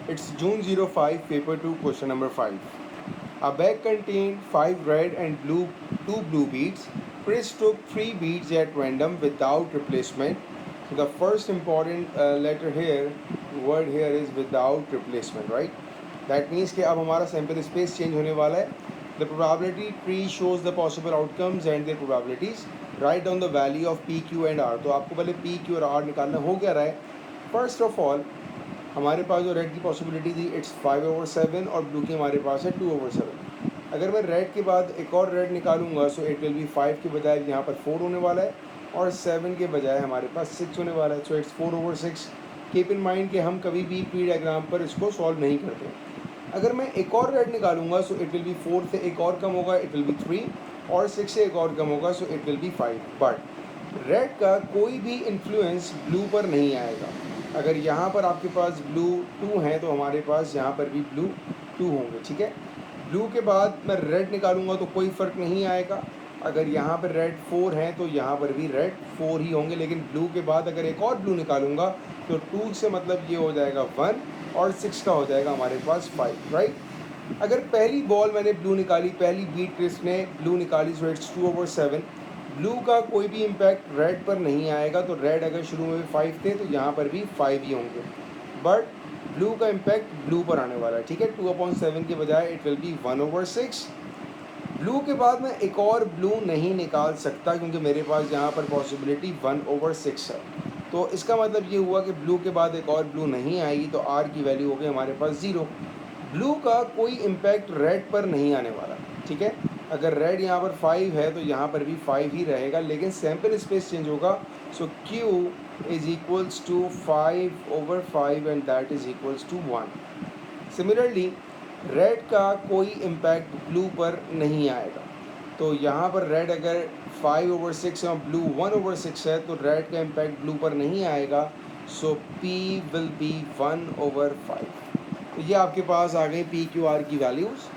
It's June 05, paper 2, question number 5. A bag contained 5 red and blue, 2 blue beads. Chris took 3 beads at random without replacement. So the first important letter here, word here is without replacement, right? That means कि अब हमारा sample space change होने वाला है. The probability tree shows the possible outcomes and their probabilities. Write down the value of P, Q and R. तो आपको पहले P, Q और R निकालना हो क्या रहा है. First of all, हमारे पास जो रेड की पॉसिबिलिटी थी इट्स 5/7 और ब्लू की हमारे पास है 2/7. अगर मैं रेड के बाद एक और रेड निकालूंगा सो इट विल बी 5 के बजाय यहाँ पर 4 होने वाला है और 7 के बजाय हमारे पास 6 होने वाला है. So it's 4/6. Keep in mind कि हम कभी भी पी डायग्राम पर इसको सॉल्व नहीं करते. अगर मैं एक और रेड निकालूंगा सो इट विल बी 4 से एक और कम होगा, इट विल बी 3 और 6 से एक और कम होगा so it will be 5. But red का कोई भी इन्फ्लुएंस ब्लू पर नहीं आएगा. अगर यहाँ पर आपके पास ब्लू 2 हैं तो हमारे पास यहाँ पर भी ब्लू 2 होंगे. ठीक है. ब्लू के बाद मैं रेड निकालूंगा तो कोई फ़र्क नहीं आएगा. अगर यहाँ पर रेड 4 हैं तो यहाँ पर भी रेड 4 ही होंगे. लेकिन ब्लू के बाद अगर एक और ब्लू निकालूंगा तो 2 से मतलब ये हो जाएगा 1 और 6 का हो जाएगा हमारे पास 5, राइट. अगर पहली बॉल मैंने ब्लू निकाली, पहली बीट क्रिस ने ब्लू निकाली सो इट्स 2/7. ब्लू का कोई भी इम्पैक्ट रेड पर नहीं आएगा. तो रेड अगर शुरू में 5 थे तो यहाँ पर भी 5 ही होंगे. बट ब्लू का इम्पैक्ट ब्लू पर आने वाला है. ठीक है. 2/7 के बजाय इट विल बी 1/6. ब्लू के बाद मैं एक और ब्लू नहीं निकाल सकता क्योंकि मेरे पास यहाँ पर पॉसिबिलिटी 1/6 है. तो इसका मतलब ये हुआ कि ब्लू के बाद एक और ब्लू नहीं आएगी तो आर की वैल्यू हो गई हमारे पास 0. ब्लू का कोई इम्पैक्ट रेड पर नहीं आने वाला. ठीक है. अगर रेड यहाँ पर 5 है तो यहाँ पर भी 5 ही रहेगा लेकिन सैम्पल स्पेस चेंज होगा. So Q is equals to 5/5 and that is equals to 1. Similarly red का कोई इम्पैक्ट ब्लू पर नहीं आएगा. तो यहाँ पर रेड अगर 5/6 और ब्लू 1/6 है तो रेड का इम्पैक्ट ब्लू पर नहीं आएगा. सो P विल बी 1/5. तो ये आपके पास आ गई पी क्यू आर की values.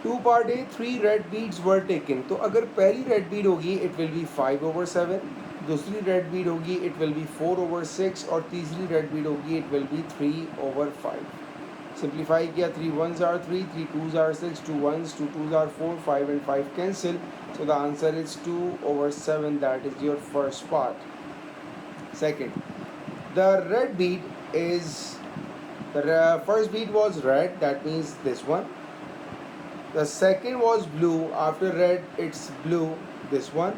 2 part A 3 red beads were taken. तो अगर पहली रेड बीड होगी इट विल बी 5/7, दूसरी रेड बीड होगी इट विल बी 4/6 और तीसरी रेड बीड होगी इट विल बी 3/5. सिंप्लीफाई किया, 3 1s are 3, 3 2s are 6, 2 1s, 2 2s are 4, 5 and 5 cancel. So the answer is 2/7. That is your first part. Second, the red bead is the first bead was red, that means this one. The second was blue. After red it's blue, this one.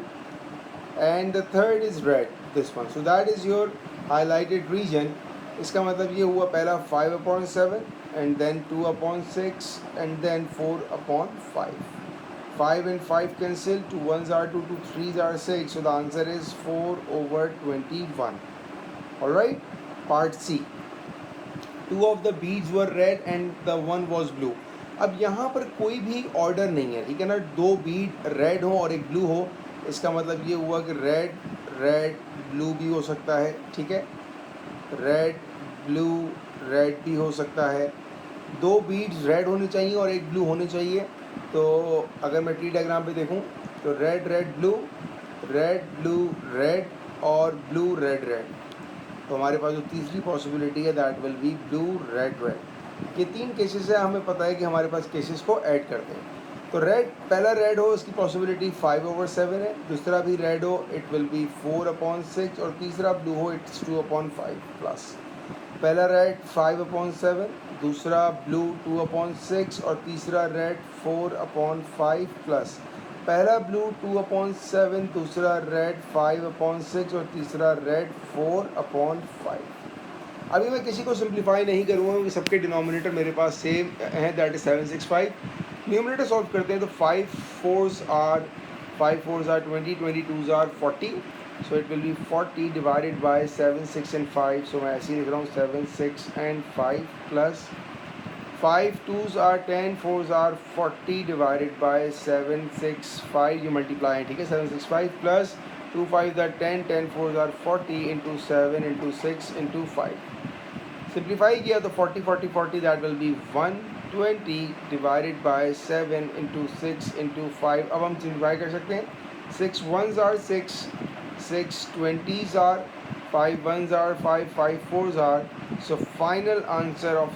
And the third is red, this one. So that is your highlighted region. इसका मतलब ये हुआ पहला 5/7 and then 2/6 and then 4/5. 5 and 5 cancel, 2 1s are 2, 2 3s are 6. So the answer is 4/21. Alright, part C. 2 of the beads were red and the one was blue. अब यहाँ पर कोई भी ऑर्डर नहीं है. ठीक है ना. 2 बीड रेड हो और एक ब्लू हो. इसका मतलब ये हुआ कि रेड रेड ब्लू भी हो सकता है. ठीक है. रेड ब्लू रेड भी हो सकता है. 2 बीड्स रेड होनी चाहिए और एक ब्लू होनी चाहिए. तो अगर मैं टी डायग्राम पे देखूँ तो रेड रेड ब्लू रेड और ब्लू रेड रेड. तो हमारे पास जो तीसरी पॉसिबिलिटी है that will be blue red red. ये 3 केसेस है. हमें पता है कि हमारे पास केसेस को ऐड करते हैं. तो रेड, पहला रेड हो इसकी पॉसिबिलिटी 5/7 है. दूसरा भी रेड हो इट विल बी 4/6 और तीसरा ब्लू हो इट्स 2/5 प्लस. पहला रेड 5/7, दूसरा ब्लू 2/6 और तीसरा रेड 4/5 प्लस. पहला ब्लू 2/7, दूसरा रेड 5/6 और तीसरा रेड 4/5. अभी मैं किसी को सिंप्लीफाई नहीं करूँगा क्योंकि सबके डिनोमिनेटर मेरे पास सेम हैं, दैट इज 765. न्यूमरेटर सॉल्व करते हैं तो 5 4s are 20, 22s are 40. So it will be 40 divided by 7 6 and 5. सो मैं ऐसे ही लिख रहा हूँ 7 6 and 5 plus 5 2s are 10, 4s are 40 divided by 7 6 5. ये मल्टीप्लाई है. ठीक है. 7 6 5 plus 2 5s are 10, 10 4s are 40 into 7 into 6 into 5. Simplify किया तो 40 40 40 that will be 120 divided by 7 into 6 into 5. अब हम सिंप्लीफाई कर सकते हैं. 6 1s are 6, 6 20s are 5 1s are 5, 5 4s are. So final answer of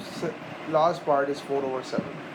last part is 4/7.